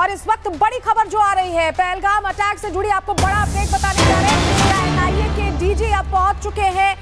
और इस वक्त बड़ी खबर जो आ रही है, पहलगाम अटैक से जुड़ी आपको बड़ा अपडेट बताने जा रहे हैं। एनआईए के डीजी अब पहुंच चुके हैं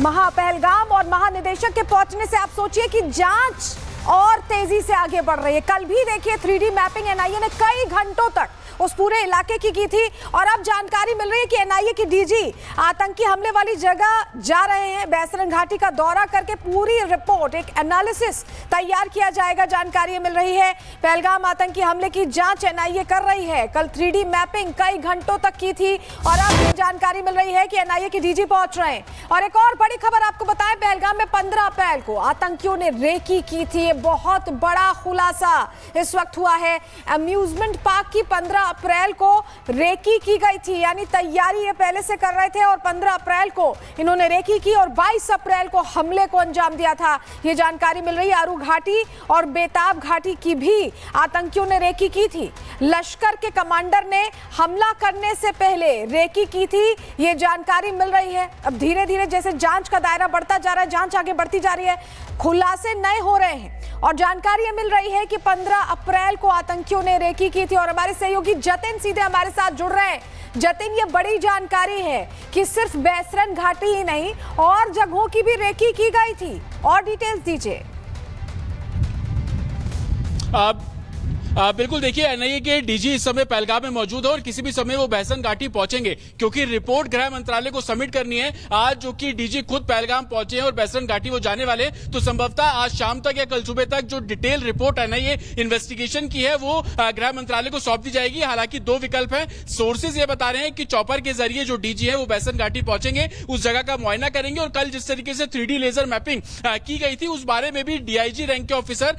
पहलगाम और महानिदेशक के पहुंचने से आप सोचिए कि जांच और तेजी से आगे बढ़ रही है। कल भी देखिए 3D मैपिंग एनआईए ने कई घंटों तक उस पूरे इलाके की थी और अब जानकारी मिल रही है कि एनआईए की डीजी आतंकी हमले वाली जगह जा रहे हैं। बैसरन घाटी का दौरा करके पूरी रिपोर्ट, एक एनालिसिस तैयार किया जाएगा, जानकारी मिल रही है। पहलगाम आतंकी हमले की जांच एनआईए कर रही है। कल 3D मैपिंग कई घंटों तक की थी और अब ये जानकारी मिल रही है कि एनआईए की डीजी पहुंच रहे हैं। और एक और बड़ी खबर आपको बताएं, पहलगाम में 15 अप्रैल को आतंकियों ने रेकी की थी। बहुत बड़ा खुलासा इस वक्त हुआ है। अम्यूजमेंट पार्क की 15 अप्रैल को रेकी की गई थी, यानी तैयारी ये पहले से कर रहे थे और 15 अप्रैल को इन्होंने रेकी की और 22 अप्रैल को हमले को अंजाम दिया था। ये जानकारी मिल रही है। आरू घाटी और बेताब घाटी की भी आतंकियों ने रेकी की थी। लश्कर के कमांडर ने हमला करने से पहले रेकी की थी, ये जानकारी मिल रही है। अब धीरे धीरे जैसे जांच का दायरा बढ़ता जा रहा है, जांच आगे बढ़ती जा रही है, खुलासे नए हो रहे हैं और जानकारी मिल रही है कि 15 अप्रैल को आतंकियों ने रेकी की थी। और हमारे सहयोगी जतिन सीधे हमारे साथ जुड़ रहे हैं। जतिन, ये बड़ी जानकारी है कि सिर्फ बैसरन घाटी ही नहीं और जगहों की भी रेकी की गई थी, और डिटेल्स दीजिए। बिल्कुल, देखिए एनआईए के डीजी इस समय पहलगाम में मौजूद है और किसी भी समय वो बैसन घाटी पहुंचेंगे क्योंकि रिपोर्ट गृह मंत्रालय को सबमिट करनी है आज, जो कि डीजी खुद पहलगाम पहुंचे हैं और बैसन घाटी वो जाने वाले। तो संभवतः आज शाम तक या कल सुबह तक जो डिटेल रिपोर्ट एनआईए इन्वेस्टिगेशन की है वो गृह मंत्रालय को सौंप दी जाएगी। हालांकि दो विकल्प है। सोर्सेज ये बता रहे हैं कि चॉपर के जरिए जो डीजी है वो बैसन घाटी पहुंचेंगे, उस जगह का मुआयना करेंगे और कल जिस तरीके से 3D लेजर मैपिंग की गई थी उस बारे में भी डीआईजी रैंक के ऑफिसर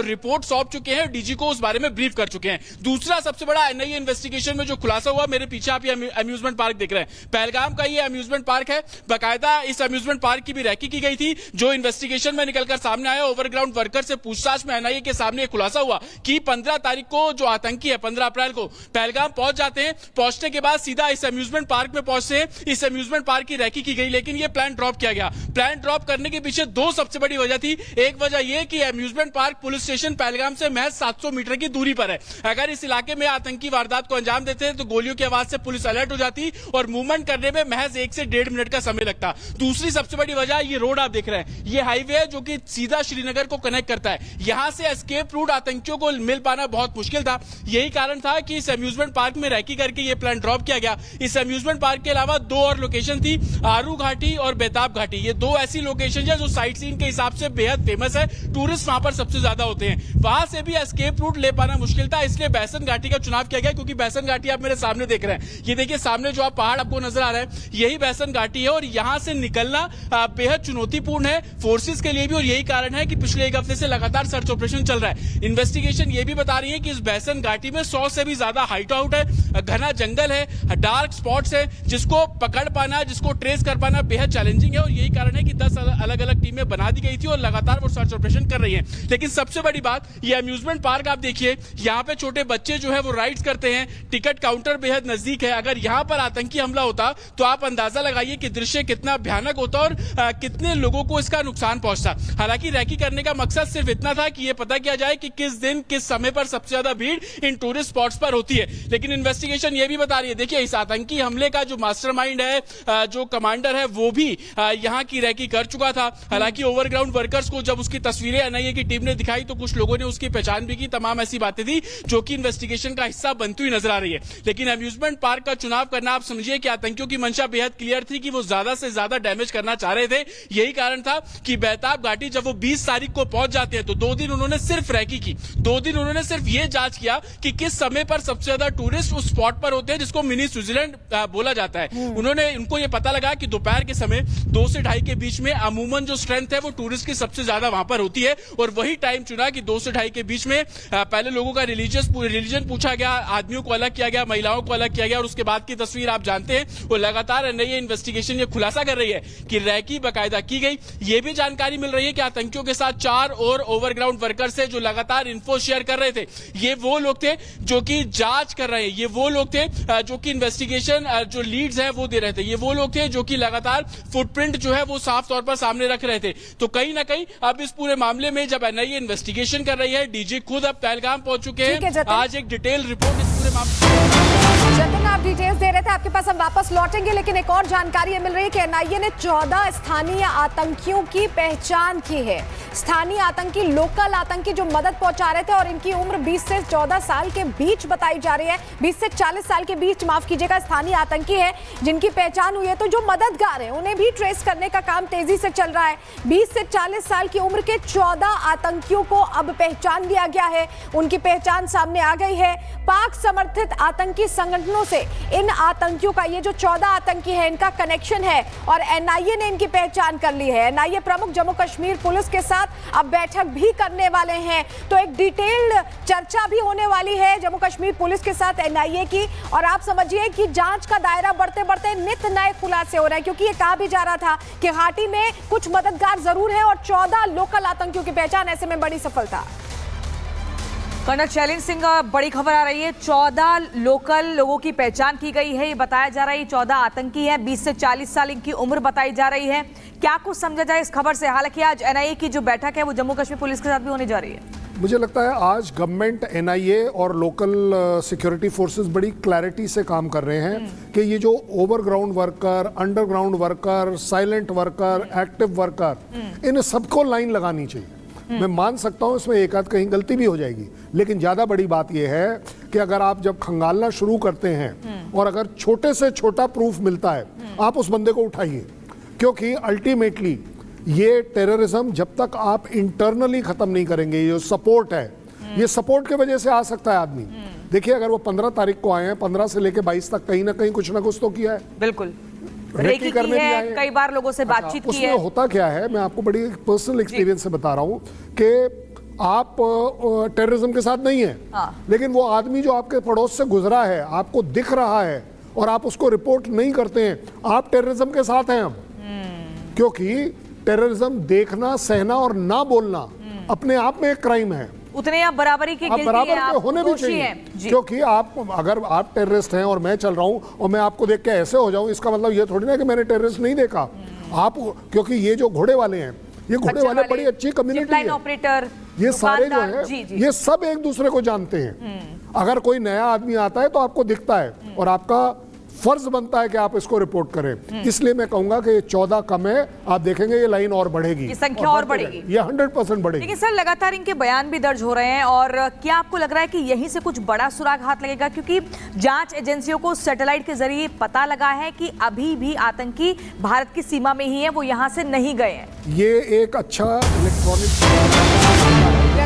रिपोर्ट सौंप चुके हैं, डीजी को उस बारे में ब्रीफ कर चुके हैं। दूसरा सबसे बड़ा एनआईए इन्वेस्टिगेशन में जो खुलासा हुआ, मेरे पीछे आप ये अम्यूजमेंट पार्क देख रहे हैं, पहलगाम का ये अम्यूजमेंट पार्क है। बाकायदा इस अम्यूजमेंट पार्क की भी रैकी की गई थी। जो इन्वेस्टिगेशन में निकलकर सामने आया, ओवरग्राउंड वर्कर से पूछताछ में एनआईए के सामने खुलासा हुआ कि 15 तारीख को जो आतंकी है 15 अप्रैल को पहलगाम पहुंच जाते हैं। पहुंचने के बाद सीधा इस अम्यूजमेंट पार्क में पहुंचते हैं। इस अम्यूजमेंट पार्क की रैकी की गई, लेकिन यह प्लान ड्रॉप किया गया। प्लान ड्रॉप करने के पीछे दो सबसे बड़ी वजह थी। एक वजह यह कि amusement park police station Pahalgam से महज 700 मीटर की दूरी पर है। अगर इस इलाके में आतंकी वारदात को अंजाम देते हैं तो गोलियों की आवाज से पुलिस अलर्ट हो जाती और मूवमेंट करने में महज 1 से 1.5 मिनट का समय लगता। दूसरी सबसे बड़ी वजह ये रोड आप देख रहे हैं, ये हाईवे है जो कि सीधा श्रीनगर को कनेक्ट करता है। यहां से एस्केप रूट आतंकियों को मिल पाना बहुत मुश्किल था। यही कारण था कि इस अम्यूजमेंट पार्क में रैकी करके ये प्लान ड्रॉप किया गया। इस अम्यूजमेंट पार्क के अलावा दो और लोकेशन थी, आरू घाटी और बेताब घाटी। ये दो ऐसी लोकेशन है जो साइट सीन के हिसाब से बेहद फेमस है, टूरिस्ट वहां पर सबसे ज्यादा होते हैं। वहां से भी एस्केप रूट ले पाना मुश्किल था, इसलिए बैसन घाटी का चुनाव किया गया। क्योंकि बैसन घाटी आप मेरे सामने देख रहे हैं, ये देखिए सामने जो आप पहाड़ आपको नजर आ रहा है, यही बैसन घाटी है और यहां से निकलना बेहद चुनौतीपूर्ण है फोर्सेस के लिए भी। और यही कारण है कि पिछले एक हफ्ते से लगातार सर्च ऑपरेशन चल रहा है। इन्वेस्टिगेशन ये भी बता रही है कि इस बैसन घाटी में 100 से भी ज्यादा हाइट आउट है, घना जंगल है, डार्क स्पॉट्स है, जिसको पकड़ पाना, जिसको ट्रेस कर पाना बेहद चैलेंजिंग है। और यही कारण है कि 10 अलग अलग टीमें बना दी गई थी और लगातार वो सर्च ऑपरेशन कर रही है। लेकिन सबसे बड़ी बात, ये अम्यूजमेंट पार्क आप देखिए, यहाँ पे छोटे बच्चे जो है वो राइड्स करते हैं, टिकट काउंटर बेहद नजदीक है। अगर यहां पर आतंकी हमला होता तो आप अंदाजा लगाइए कि दृश्य कितना भयानक होता और कितने लोगों को इसका नुकसान पहुंचता। हालांकि रैकी करने का मकसद सिर्फ इतना था कि यह पता किया जाए कि किस दिन किस समय पर सबसे ज्यादा भीड़ इन टूरिस्ट स्पॉट्स पर होती है। लेकिन इन्वेस्टिगेशन यह भी बता रही है, देखिए इस आतंकी हमले का जो मास्टरमाइंड है, जो कमांडर है, वो भी यहां की रैकी कर चुका था। हालांकि ओवरग्राउंड वर्कर्स को जब उसकी तस्वीरें एनआईए की टीम ने दिखाई तो कुछ लोगों ने उसकी पहचान भी की। तमाम ऐसी बातें थी जो कि इन्वेस्टिगेशन का हिस्सा बनती हुई नजर आ रही है। लेकिन अम्यूजमेंट पार्क का चुनाव करना, आप समझिए कि आतंकियों की मंशा बेहद क्लियर थी कि वो ज्यादा से ज्यादा डैमेज करना चाह रहे थे। यही कारण था कि बेताब घाटी जब वो 20 तारीख को पहुंच जाते हैं तो 2 दिन उन्होंने सिर्फ रैकी की। 2 दिन उन्होंने सिर्फ ये जांच किया कि किस समय पर सबसे ज्यादा टूरिस्ट उस स्पॉट पर होते हैं जिसको मिनी स्विट्जरलैंड बोला जाता है। उनको ये पता लगा कि दोपहर के समय 2 से 2:30 के बीच में अमूमन जो स्ट्रेंथ है वो टूरिस्ट की सबसे ज्यादा वहां पर होती है। और वही टाइम चुना कि 2 से 2:30 के बीच में पहले लोगों का रिलीजन पूछा गया, आदमियों को अलग किया गया, महिलाओं को अलग किया गया और उसके बाद की तस्वीर आप जानते हैं। वो लगातार एनआईए इन्वेस्टिगेशन ये खुलासा कर रही है कि रैकी बाकायदा की गई। ये भी जानकारी मिल रही है कि आतंकियों के साथ 4 और ओवरग्राउंड वर्कर्स है जो लगातार इन्फो शेयर कर रहे थे। ये वो लोग थे जो कि जांच कर रहे हैं, ये वो लोग थे जो कि इन्वेस्टिगेशन जो लीड्स है वो दे रहे थे, ये वो लोग थे जो कि लगातार फुटप्रिंट जो है वो साफ तौर पर सामने रख रहे थे। तो कहीं ना कहीं अब इस पूरे मामले में जब एनआईए इन्वेस्टिगेशन कर रही है, डीजी खुद अब पहलगाम पहलगाम पहुंच चुके ठीक है, हैं। जतिन। आज एक डिटेल रिपोर्ट इस पूरे मामले। जतिन, आप डिटेल्स दे रहे थे, आपके पास हम वापस लौटेंगे, लेकिन एक और जानकारी मिल रही है कि एनआईए ने 14 स्थानीय आतंकियों की पहचान की है। स्थानीय आतंकी, लोकल आतंकी जो मदद पहुंचा रहे थे, और इनकी उम्र 20 से 14 साल के बीच बताई जा रही है, 20 से 40 साल के बीच, माफ कीजिएगा, स्थानीय आतंकी है जिनकी पहचान हुई है। तो जो मददगार है उन्हें भी ट्रेस करने का काम तेजी से चल रहा है। 20 से 40 साल की उम्र के 14 आतंकियों को अब पहचान लिया गया है, उनकी पहचान सामने आ गई है। पाक समर्थित आतंकी संगठनों से इन आतंकियों का, ये जो 14 आतंकी है, इनका कनेक्शन है और एनआईए ने इनकी पहचान कर ली है। एनआईए प्रमुख जम्मू कश्मीर पुलिस के साथ अब बैठक भी करने वाले हैं, तो एक डिटेल्ड चर्चा भी होने वाली है जम्मू कश्मीर पुलिस के साथ एनआईए की। और आप समझिए कि जांच का दायरा बढ़ते बढ़ते नित नए खुलासे हो रहे हैं, क्योंकि ये कहा भी जा रहा था कि घाटी में कुछ मददगार जरूर है और 14 लोकल आतंकियों की पहचान, ऐसे में बड़ी सफलता। कर्नल शैलेंद्र सिंह, बड़ी खबर आ रही है, 14 लोकल लोगों की पहचान की गई है। ये बताया जा रहा है 14 आतंकी हैं, 20 से 40 साल इनकी उम्र बताई जा रही है। क्या कुछ समझा जाए इस खबर से? हालांकि आज एनआईए की जो बैठक है वो जम्मू कश्मीर पुलिस के साथ भी होने जा रही है। मुझे लगता है आज गवर्नमेंट, एनआईए और लोकल सिक्योरिटी फोर्सेस बड़ी क्लैरिटी से काम कर रहे हैं कि ये जो overground worker, underground worker, silent worker, active worker, इन सबको लाइन लगानी चाहिए। मैं मान सकता हूं इसमें एक आध कहीं गलती भी हो जाएगी, लेकिन ज्यादा बड़ी बात यह है कि अगर आप जब खंगालना शुरू करते हैं और अगर छोटे से छोटा प्रूफ मिलता है, आप उस बंदे को उठाइए, क्योंकि अल्टीमेटली ये टेररिज्म जब तक आप इंटरनली खत्म नहीं करेंगे, ये सपोर्ट है, ये सपोर्ट के वजह से आ सकता है आदमी। देखिए, अगर वो 15 तारीख को आए हैं, 15 से लेके 22 तक कहीं ना कहीं कुछ ना कुछ तो किया है। बिल्कुल, रेकी रेकी करने की भी है, आए। कई बार लोगों से बातचीत की उसमें है। होता क्या है, मैं आपको बड़ी पर्सनल एक्सपीरियंस से बता रहा हूं कि आप टेररिज्म के साथ नहीं है, लेकिन वो आदमी जो आपके पड़ोस से गुजरा है, आपको दिख रहा है और आप उसको रिपोर्ट नहीं करते हैं, आप टेररिज्म के साथ हैं अब। क्योंकि टेररिज्म देखना, सहना और ना बोलना अपने आप में एक क्राइम है। उतने आप बराबरी के आप गिल्टी बराबर हैं, के आप होने भी दोषी चाहिए, हैं। जी। क्योंकि आप, अगर आप टेररिस्ट हैं और मैं चल रहा हूं और मैं आपको देख के ऐसे हो जाऊं, इसका मतलब ये थोड़ी ना कि मैंने टेररिस्ट नहीं देखा। आप, क्योंकि ये जो घोड़े वाले हैं, ये घोड़े वाले बड़ी अच्छी कम्युनिटी है, ऑपरेटर, ये सारे जो दुकानदार, है, जी, जी। ये सब एक दूसरे को जानते हैं। अगर कोई नया आदमी आता है तो आपको दिखता है और आपका फर्ज बनता है कि आप इसको रिपोर्ट करें। इसलिए मैं कहूंगा कि ये 14 कम है, आप देखेंगे ये लाइन और बढ़ेगी, ये संख्या और बढ़ेगी, ये 100% बढ़ेगी। लेकिन सर, लगातार इनके बयान भी दर्ज हो रहे हैं, और क्या आपको लग रहा है कि यहीं से कुछ बड़ा सुराग हाथ लगेगा? क्योंकि जांच एजेंसियों को सैटेलाइट के जरिए पता लगा है कि अभी भी आतंकी भारत की सीमा में ही है, वो यहां से नहीं गए हैं। ये एक अच्छा इलेक्ट्रॉनिक,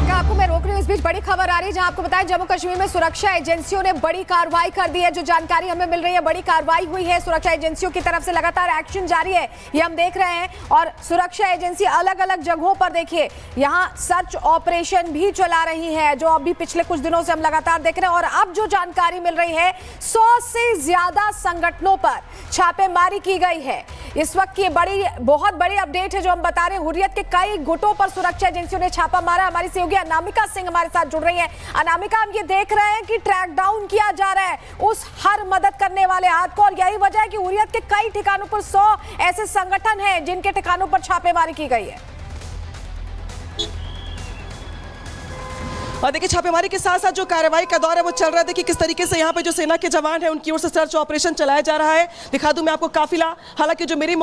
आपको मैं रोक रही हूं, इस बीच बड़ी खबर आ रही है जहां आपको बताया जम्मू कश्मीर में सुरक्षा एजेंसियों ने बड़ी कार्रवाई कर दी है। जो जानकारी हमें मिल रही है, बड़ी कार्रवाई हुई है, सुरक्षा एजेंसियों की तरफ से लगातार एक्शन जारी है, ये हम देख रहे हैं। और सुरक्षा एजेंसी अलग अलग जगहों पर, देखिए, यहां सर्च ऑपरेशन भी चला रही है, जो अभी पिछले कुछ दिनों से हम लगातार देख रहे हैं। और अब जो जानकारी मिल रही है, 100 से ज्यादा संगठनों पर छापेमारी की गई है। इस वक्त की बहुत बड़ी अपडेट है जो हम बता रहे हैं। हुर्रियत के कई गुटों पर सुरक्षा एजेंसियों ने छापा मारा। हमारी सहयोगी अनामिका सिंह हमारे साथ जुड़ रही है। अनामिका, हम ये देख रहे हैं कि ट्रैक डाउन किया जा रहा है उस हर मदद करने वाले हाथ को, और यही वजह है कि हुर्रियत के कई ठिकानों पर 100 ऐसे संगठन हैं जिनके ठिकानों पर छापेमारी की गई है। और देखिए, छापेमारी के साथ साथ जो कार्रवाई का दौर है वो चल रहा है। देखिए किस तरीके से यहाँ पे जो सेना के जवान है उनकी ओर से सर्च ऑपरेशन चलाया जा रहा है। दिखा दूं मैं आपको काफिला, हालांकि जो मेरी